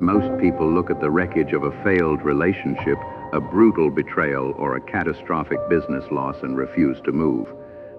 Most people look at the wreckage of a failed relationship, a brutal betrayal, or a catastrophic business loss and refuse to move.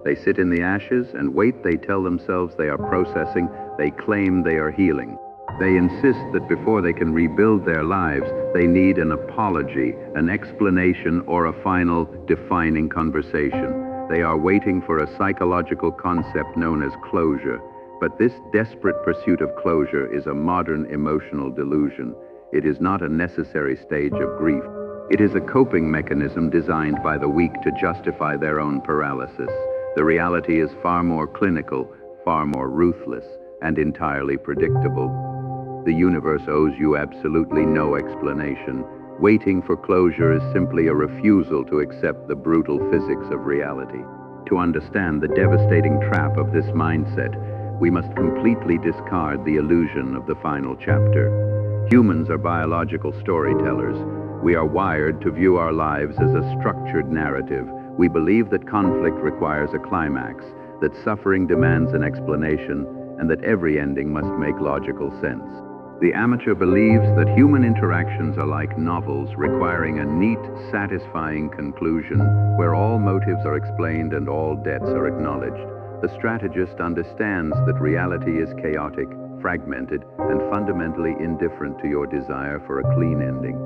They sit in the ashes and wait. They tell themselves they are processing. They claim they are healing. They insist that before they can rebuild their lives, they need an apology, an explanation, or a final defining conversation. They are waiting for a psychological concept known as closure. But this desperate pursuit of closure is a modern emotional delusion. It is not a necessary stage of grief. It is a coping mechanism designed by the weak to justify their own paralysis. The reality is far more clinical, far more ruthless, and entirely predictable. The universe owes you absolutely no explanation. Waiting for closure is simply a refusal to accept the brutal physics of reality. To understand the devastating trap of this mindset, we must completely discard the illusion of the final chapter. Humans are biological storytellers. We are wired to view our lives as a structured narrative. We believe that conflict requires a climax, that suffering demands an explanation, and that every ending must make logical sense. The amateur believes that human interactions are like novels requiring a neat, satisfying conclusion where all motives are explained and all debts are acknowledged. The strategist understands that reality is chaotic, fragmented, and fundamentally indifferent to your desire for a clean ending.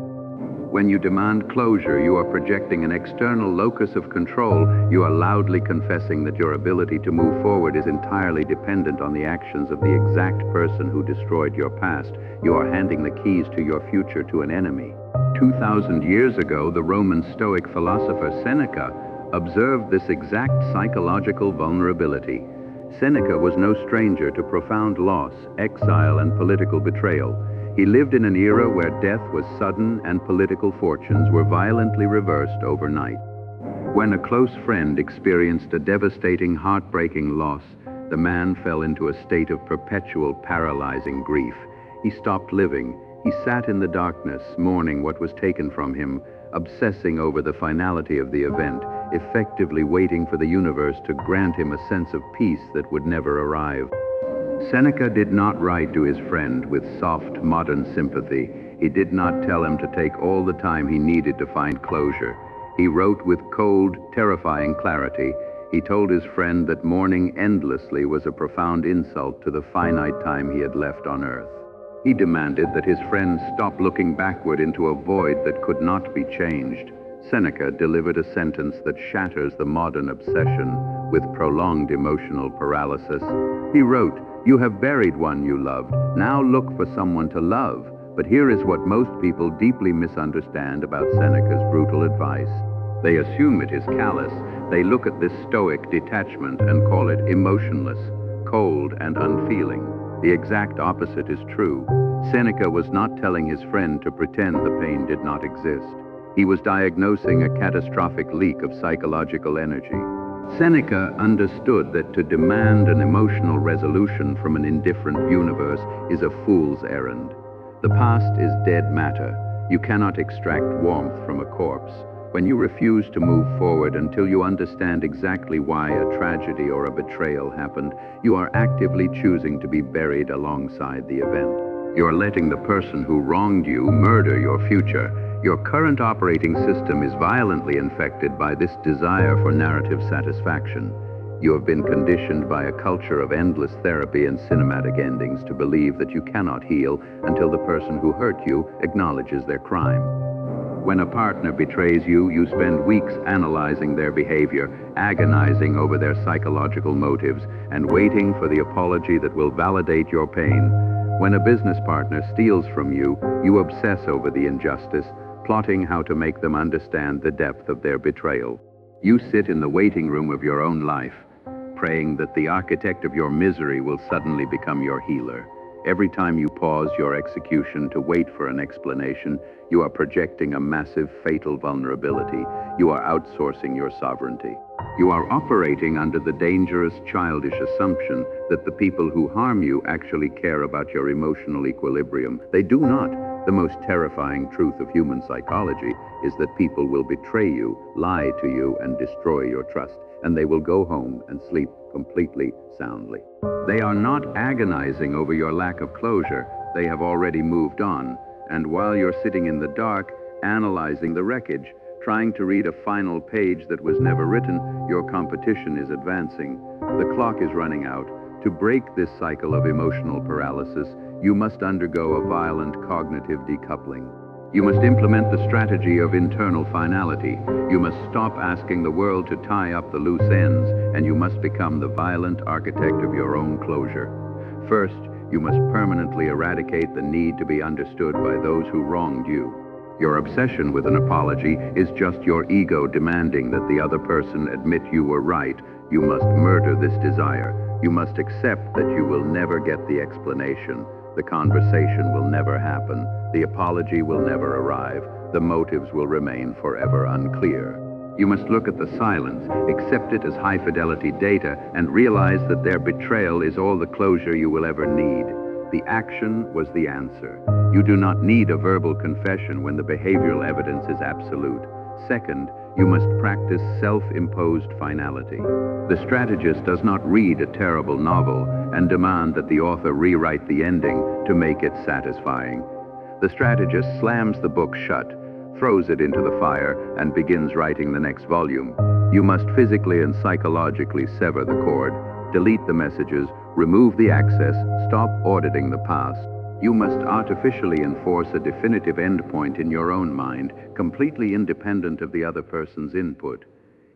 When you demand closure, you are projecting an external locus of control. You are loudly confessing that your ability to move forward is entirely dependent on the actions of the exact person who destroyed your past. You are handing the keys to your future to an enemy. 2,000 years ago, the Roman Stoic philosopher Seneca observed this exact psychological vulnerability. Seneca was no stranger to profound loss, exile, and political betrayal. He lived in an era where death was sudden and political fortunes were violently reversed overnight. When a close friend experienced a devastating, heartbreaking loss, the man fell into a state of perpetual, paralyzing grief. He stopped living. He sat in the darkness, mourning what was taken from him, obsessing over the finality of the event, effectively waiting for the universe to grant him a sense of peace that would never arrive. Seneca did not write to his friend with soft, modern sympathy. He did not tell him to take all the time he needed to find closure. He wrote with cold, terrifying clarity. He told his friend that mourning endlessly was a profound insult to the finite time he had left on earth. He demanded that his friend stop looking backward into a void that could not be changed. Seneca delivered a sentence that shatters the modern obsession with prolonged emotional paralysis. He wrote, "You have buried one you loved. Now look for someone to love." But here is what most people deeply misunderstand about Seneca's brutal advice. They assume it is callous. They look at this stoic detachment and call it emotionless, cold, and unfeeling. The exact opposite is true. Seneca was not telling his friend to pretend the pain did not exist. He was diagnosing a catastrophic leak of psychological energy. Seneca understood that to demand an emotional resolution from an indifferent universe is a fool's errand. The past is dead matter. You cannot extract warmth from a corpse. When you refuse to move forward until you understand exactly why a tragedy or a betrayal happened, you are actively choosing to be buried alongside the event. You are letting the person who wronged you murder your future. Your current operating system is violently infected by this desire for narrative satisfaction. You have been conditioned by a culture of endless therapy and cinematic endings to believe that you cannot heal until the person who hurt you acknowledges their crime. When a partner betrays you, you spend weeks analyzing their behavior, agonizing over their psychological motives, and waiting for the apology that will validate your pain. When a business partner steals from you, you obsess over the injustice, plotting how to make them understand the depth of their betrayal. You sit in the waiting room of your own life, praying that the architect of your misery will suddenly become your healer. Every time you pause your execution to wait for an explanation, you are projecting a massive, fatal vulnerability. You are outsourcing your sovereignty. You are operating under the dangerous, childish assumption that the people who harm you actually care about your emotional equilibrium. They do not. The most terrifying truth of human psychology is that people will betray you, lie to you, and destroy your trust, and they will go home and sleep completely soundly. They are not agonizing over your lack of closure. They have already moved on. And while you're sitting in the dark, analyzing the wreckage, trying to read a final page that was never written, your competition is advancing. The clock is running out. To break this cycle of emotional paralysis, you must undergo a violent cognitive decoupling. You must implement the strategy of internal finality. You must stop asking the world to tie up the loose ends, and you must become the violent architect of your own closure. First, you must permanently eradicate the need to be understood by those who wronged you. Your obsession with an apology is just your ego demanding that the other person admit you were right. You must murder this desire. You must accept that you will never get the explanation. The conversation will never happen. The apology will never arrive. The motives will remain forever unclear. You must look at the silence, accept it as high-fidelity data, and realize that their betrayal is all the closure you will ever need. The action was the answer. You do not need a verbal confession when the behavioral evidence is absolute. Second, you must practice self-imposed finality. The strategist does not read a terrible novel and demand that the author rewrite the ending to make it satisfying. The strategist slams the book shut, throws it into the fire, and begins writing the next volume. You must physically and psychologically sever the cord, delete the messages, remove the access, stop auditing the past. You must artificially enforce a definitive endpoint in your own mind, completely independent of the other person's input.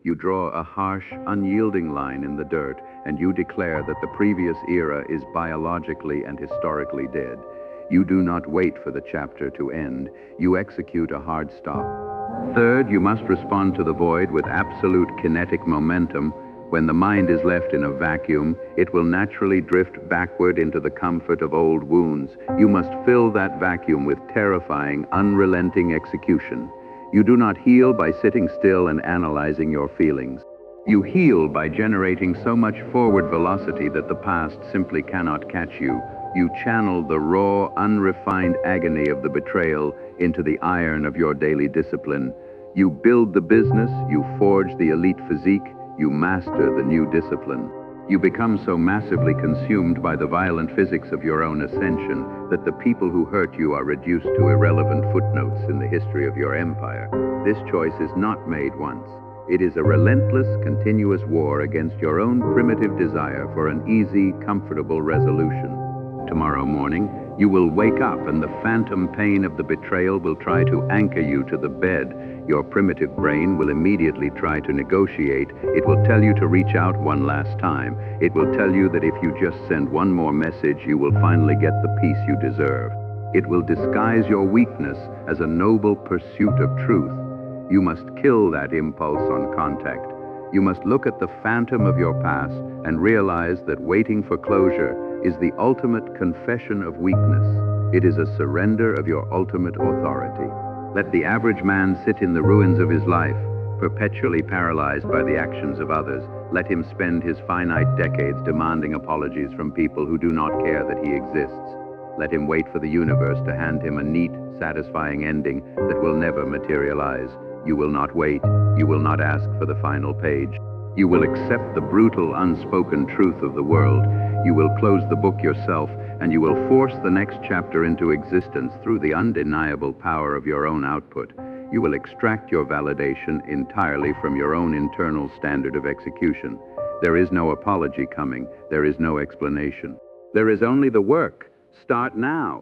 You draw a harsh, unyielding line in the dirt, and you declare that the previous era is biologically and historically dead. You do not wait for the chapter to end. You execute a hard stop. Third, you must respond to the void with absolute kinetic momentum. When the mind is left in a vacuum, it will naturally drift backward into the comfort of old wounds. You must fill that vacuum with terrifying, unrelenting execution. You do not heal by sitting still and analyzing your feelings. You heal by generating so much forward velocity that the past simply cannot catch you. You channel the raw, unrefined agony of the betrayal into the iron of your daily discipline. You build the business, you forge the elite physique, you master the new discipline. You become so massively consumed by the violent physics of your own ascension that the people who hurt you are reduced to irrelevant footnotes in the history of your empire. This choice is not made once. It is a relentless, continuous war against your own primitive desire for an easy, comfortable resolution. Tomorrow morning, you will wake up and the phantom pain of the betrayal will try to anchor you to the bed. Your primitive brain will immediately try to negotiate. It will tell you to reach out one last time. It will tell you that if you just send one more message, you will finally get the peace you deserve. It will disguise your weakness as a noble pursuit of truth. You must kill that impulse on contact. You must look at the phantom of your past and realize that waiting for closure is the ultimate confession of weakness. It is a surrender of your ultimate authority. Let the average man sit in the ruins of his life, perpetually paralyzed by the actions of others. Let him spend his finite decades demanding apologies from people who do not care that he exists. Let him wait for the universe to hand him a neat, satisfying ending that will never materialize. You will not wait. You will not ask for the final page. You will accept the brutal, unspoken truth of the world. You will close the book yourself, and you will force the next chapter into existence through the undeniable power of your own output. You will extract your validation entirely from your own internal standard of execution. There is no apology coming. There is no explanation. There is only the work. Start now.